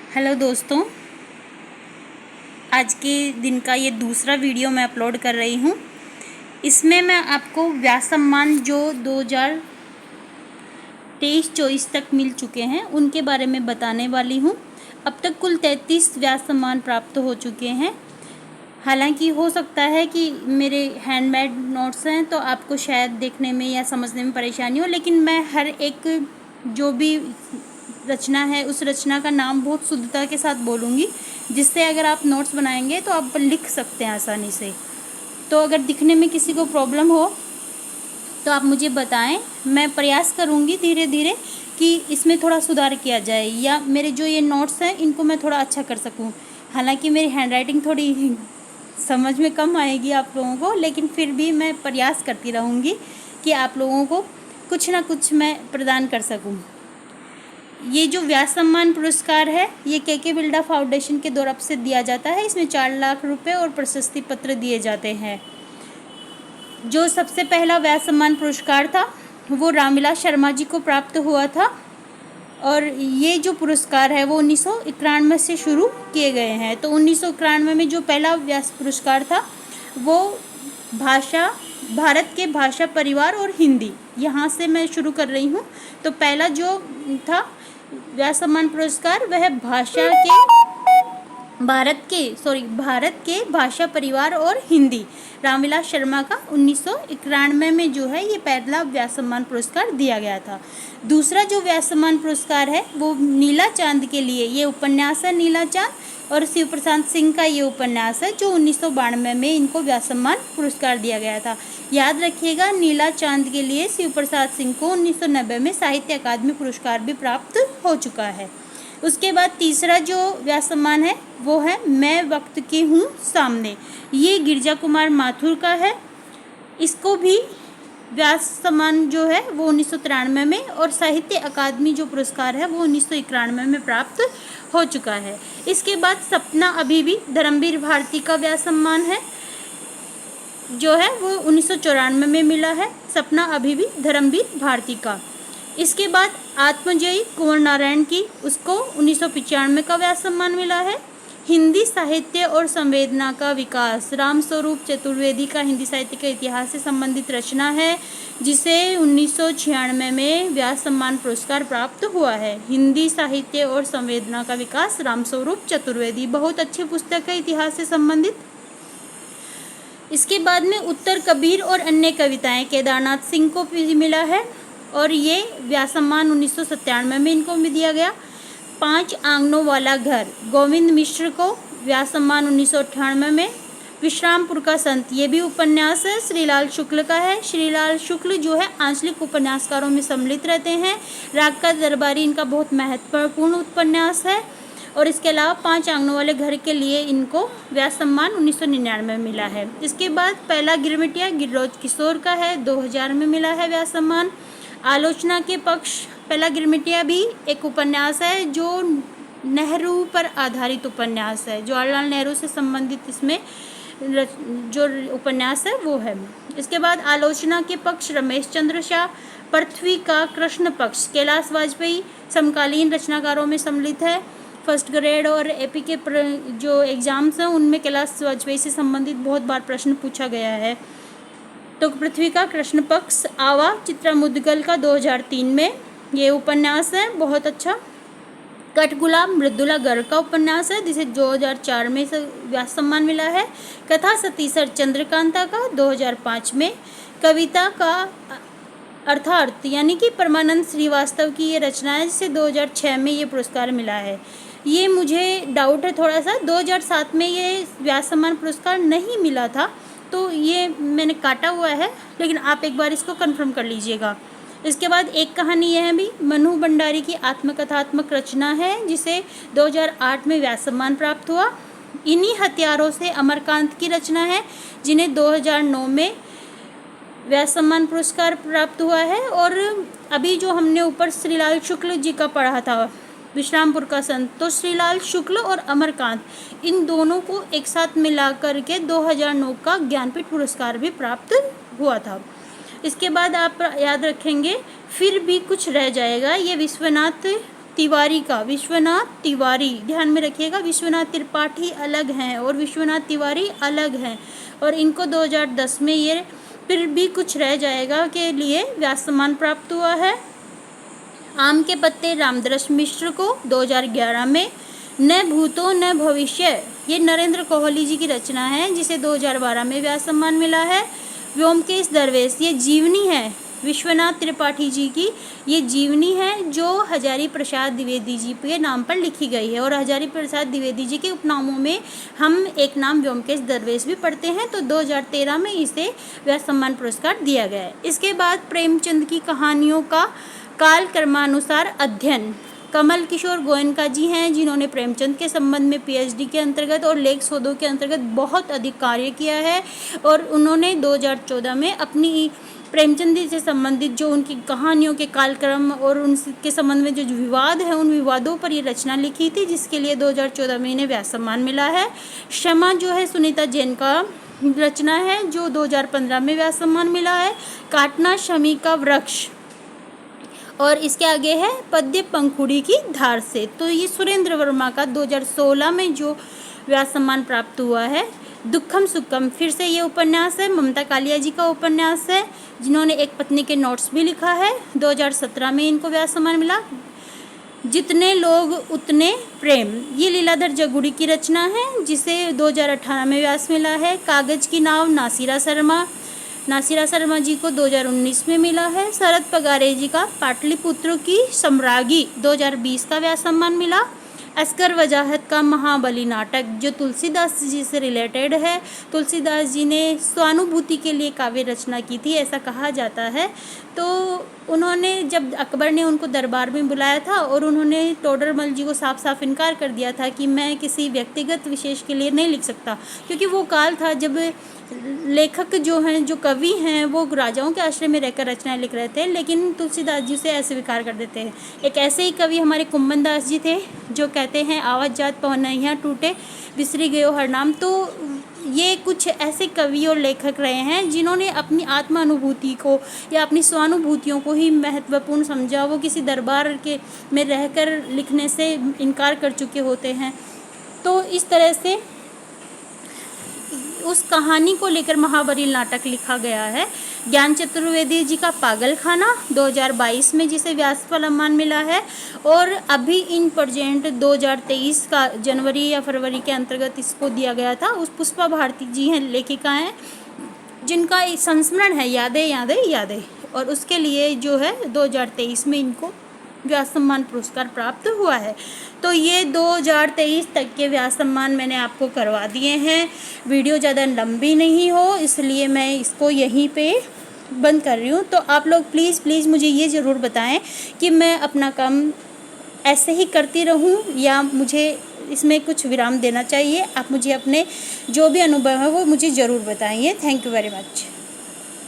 Hello दोस्तों, आज के दिन का ये दूसरा वीडियो मैं अपलोड कर रही हूँ। इसमें मैं आपको व्यास सम्मान जो 2023-24 तक मिल चुके हैं उनके बारे में बताने वाली हूँ। अब तक कुल 33 व्यास सम्मान प्राप्त हो चुके हैं। हालांकि हो सकता है कि मेरे हैंडमेड नोट्स हैं तो आपको शायद देखने में या समझने में परेशानी हो, लेकिन मैं हर एक जो भी रचना है उस रचना का नाम बहुत शुद्धता के साथ बोलूँगी, जिससे अगर आप नोट्स बनाएंगे तो आप लिख सकते हैं आसानी से। तो अगर दिखने में किसी को प्रॉब्लम हो तो आप मुझे बताएं, मैं प्रयास करूँगी धीरे धीरे कि इसमें थोड़ा सुधार किया जाए या मेरे जो ये नोट्स हैं इनको मैं थोड़ा अच्छा कर सकूँ। हालांकि मेरी हैंडराइटिंग थोड़ी समझ में कम आएगी आप लोगों को, लेकिन फिर भी मैं प्रयास करती रहूँगी कि आप लोगों को कुछ ना कुछ मैं प्रदान कर सकूँ। ये जो व्यास सम्मान पुरस्कार है ये के बिल्डा फाउंडेशन के तरफ से दिया जाता है। इसमें 4 लाख रुपए और प्रशस्ति पत्र दिए जाते हैं। जो सबसे पहला व्यास सम्मान पुरस्कार था वो रामविलास शर्मा जी को प्राप्त हुआ था, और ये जो पुरस्कार है वो 1991 से शुरू किए गए हैं। तो 1991 में जो पहला व्यास पुरस्कार था वो भारत के भाषा परिवार और हिंदी, यहाँ से मैं शुरू कर रही हूँ। तो पहला जो था व्यास सम्मान पुरस्कार वह भारत के भाषा परिवार और हिंदी रामविलास शर्मा का 1991 में जो है ये पहला व्यास सम्मान पुरस्कार दिया गया था। दूसरा जो व्यास सम्मान पुरस्कार है वो नीला चांद के लिए, ये उपन्यास है नीला चांद, और शिव प्रशांत सिंह का ये उपन्यास है जो 1992 में इनको व्यास सम्मान पुरस्कार दिया गया था। याद रखिएगा, नीला चांद के लिए शिव प्रसाद सिंह को 1990 में साहित्य अकादमी पुरस्कार भी प्राप्त हो चुका है। उसके बाद तीसरा जो व्यास सम्मान है वो है मैं वक्त की हूँ सामने, ये गिरजा कुमार माथुर का है। इसको भी व्यास सम्मान जो है वो 1993 में, और साहित्य अकादमी जो पुरस्कार है वो 1991 में प्राप्त हो चुका है। इसके बाद सपना अभी भी धर्मवीर भारती का व्यास सम्मान है जो है वो 1994 में मिला है, सपना अभी भी धर्मवीर भारती का। इसके बाद आत्मजयी कुंवर नारायण की, उसको 1995 का व्यास सम्मान मिला है। हिंदी साहित्य और संवेदना का विकास, रामस्वरूप चतुर्वेदी का हिंदी साहित्य के इतिहास से संबंधित रचना है जिसे 1996 में व्यास सम्मान पुरस्कार प्राप्त हुआ है। हिंदी साहित्य और संवेदना का विकास, रामस्वरूप चतुर्वेदी, बहुत अच्छी पुस्तक है इतिहास से संबंधित। इसके बाद में उत्तर कबीर और अन्य कविताएं केदारनाथ सिंह को भी मिला है, और ये व्यास सम्मान 1997 में इनको भी दिया गया। 5 आंगनों वाला घर, गोविंद मिश्र को व्यास सम्मान 1998 में। विश्रामपुर का संत, ये भी उपन्यास है, श्रीलाल शुक्ल का है। श्रीलाल शुक्ल जो है आंचलिक उपन्यासकारों में सम्मिलित रहते हैं। राग का दरबारी इनका बहुत महत्वपूर्ण उपन्यास है। और इसके अलावा 5 आंगनों वाले घर के लिए इनको व्यास सम्मान 1999 में मिला है। इसके बाद पहला गिरमिटिया गिरिरोज किशोर का है, 2000 में मिला है व्यास सम्मान। आलोचना के पक्ष, पहला गिरमिटिया भी एक उपन्यास है जो नेहरू पर आधारित उपन्यास है, जवाहरलाल नेहरू से संबंधित इसमें जो उपन्यास है वो है। इसके बाद आलोचना के पक्ष रमेश चंद्र शाह। पृथ्वी का कृष्ण पक्ष कैलाश वाजपेयी समकालीन रचनाकारों में सम्मिलित है। फर्स्ट ग्रेड और एपी के जो एग्जाम्स हैं उनमें कैलाश वाजपेयी से संबंधित बहुत बार प्रश्न पूछा गया है। तो पृथ्वी का कृष्ण पक्ष। आवा चित्रा मुदगल का 2003 में ये उपन्यास है, बहुत अच्छा। कठगुलाब मृदुला गर्ग का उपन्यास है जिसे 2004 में व्यास सम्मान मिला है। कथा सतीसर चंद्रकांता का 2005 में। कविता का अर्थार्थ यानी कि परमानंद श्रीवास्तव की ये रचना है जिसे 2006 में ये पुरस्कार मिला है। ये मुझे डाउट है थोड़ा सा, 2007 में ये व्यास सम्मान पुरस्कार नहीं मिला था, तो ये मैंने काटा हुआ है, लेकिन आप एक बार इसको कंफर्म कर लीजिएगा। इसके बाद एक कहानी यह भी मनु भंडारी की आत्मकथात्मक रचना है जिसे 2008 में व्यास सम्मान प्राप्त हुआ। इन्हीं हथियारों से अमरकांत की रचना है जिन्हें 2009 में व्यास सम्मान पुरस्कार प्राप्त हुआ है। और अभी जो हमने ऊपर श्रीलाल शुक्ल जी का पढ़ा था विश्रामपुर का संत, तो श्रीलाल शुक्ल और अमरकांत इन दोनों को एक साथ मिला करके 2009 का ज्ञानपीठ पुरस्कार भी प्राप्त हुआ था। इसके बाद आप याद रखेंगे फिर भी कुछ रह जाएगा, ये विश्वनाथ तिवारी का, विश्वनाथ तिवारी, ध्यान में रखिएगा, विश्वनाथ त्रिपाठी अलग हैं और विश्वनाथ तिवारी अलग हैं, और इनको 2010 में ये फिर भी कुछ रह जाएगा के लिए व्यास सम्मान प्राप्त हुआ है। आम के पत्ते रामदृश मिश्र को 2011 में। न भूतो न भविष्य, ये नरेंद्र कोहली जी की रचना है जिसे 2012 में व्यास सम्मान मिला है। व्योमकेश दरवेश, ये जीवनी है विश्वनाथ त्रिपाठी जी की, ये जीवनी है जो हजारी प्रसाद द्विवेदी जी के नाम पर लिखी गई है, और हजारी प्रसाद द्विवेदी जी के उपनामों में हम एक नाम व्योमकेश दरवेश भी पढ़ते हैं, तो 2013 में इसे व्यास सम्मान पुरस्कार दिया गया है। इसके बाद प्रेमचंद की कहानियों का काल क्रमानुसार अध्ययन, कमल किशोर गोयनका जी हैं जिन्होंने प्रेमचंद के संबंध में पीएचडी के अंतर्गत और लेख शोधों के अंतर्गत बहुत अधिक कार्य किया है, और उन्होंने 2014 में अपनी प्रेमचंद जी से संबंधित जो उनकी कहानियों के कालक्रम और उनके संबंध में जो विवाद है उन विवादों पर ये रचना लिखी थी, जिसके लिए 2014 में इन्हें व्यास सम्मान मिला है। क्षमा जो है सुनीता जैन का रचना है जो 2015 में व्यास सम्मान मिला है। काटना शमी का वृक्ष, और इसके आगे है पद्य पंखुड़ी की धार से, तो ये सुरेंद्र वर्मा का 2016 में जो व्यास सम्मान प्राप्त हुआ है। दुखम सुखम, फिर से ये उपन्यास है, ममता कालिया जी का उपन्यास है जिन्होंने एक पत्नी के नोट्स भी लिखा है। 2017 में इनको व्यास सम्मान मिला। जितने लोग उतने प्रेम, ये लीलाधर जगुड़ी की रचना है जिसे 2018 में व्यास मिला है। कागज की नाव, नासिरा शर्मा जी को 2019 में मिला है। शरद पगारे जी का पाटलिपुत्र की सम्राज्ञी 2020 का व्यास सम्मान मिला। अस्कर वजाहत का महाबली नाटक जो तुलसीदास जी से रिलेटेड है, तुलसीदास जी ने स्वानुभूति के लिए काव्य रचना की थी ऐसा कहा जाता है। तो उन्होंने जब अकबर ने उनको दरबार में बुलाया था और उन्होंने टोडरमल जी को साफ साफ इनकार कर दिया था कि मैं किसी व्यक्तिगत विशेष के लिए नहीं लिख सकता, क्योंकि वो काल था जब लेखक जो हैं, जो कवि हैं, वो राजाओं के आश्रय में रहकर रचनाएं लिख रहे थे, लेकिन तुलसीदास जी से अस्वीकार कर देते हैं। एक ऐसे ही कवि हमारे कुम्भन दास जी थे जो कहते हैं आवाज जात पवनहिया टूटे बिसरी गयो हर नाम। तो ये कुछ ऐसे कवि और लेखक रहे हैं जिन्होंने अपनी आत्मानुभूति को या अपनी स्वानुभूतियों को ही महत्वपूर्ण समझा, वो किसी दरबार के में रहकर लिखने से इनकार कर चुके होते हैं। तो इस तरह से उस कहानी को लेकर महाबली नाटक लिखा गया है। ज्ञान चतुर्वेदी जी का पागलखाना 2022 में जिसे व्यास सम्मान मिला है, और अभी इन प्रेजेंट 2023 का जनवरी या फरवरी के अंतर्गत इसको दिया गया था। उस पुष्पा भारती जी हैं, लेखिका हैं जिनका एक संस्मरण है यादें यादें यादें, और उसके लिए जो है 2023 में इनको व्यास सम्मान पुरस्कार प्राप्त हुआ है। तो ये 2023 तक के व्यास सम्मान मैंने आपको करवा दिए हैं। वीडियो ज़्यादा लंबी नहीं हो इसलिए मैं इसको यहीं पे बंद कर रही हूँ। तो आप लोग प्लीज़ मुझे ये ज़रूर बताएं कि मैं अपना काम ऐसे ही करती रहूँ या मुझे इसमें कुछ विराम देना चाहिए। आप मुझे अपने जो भी अनुभव है वो मुझे ज़रूर बताइए। Thank you very much.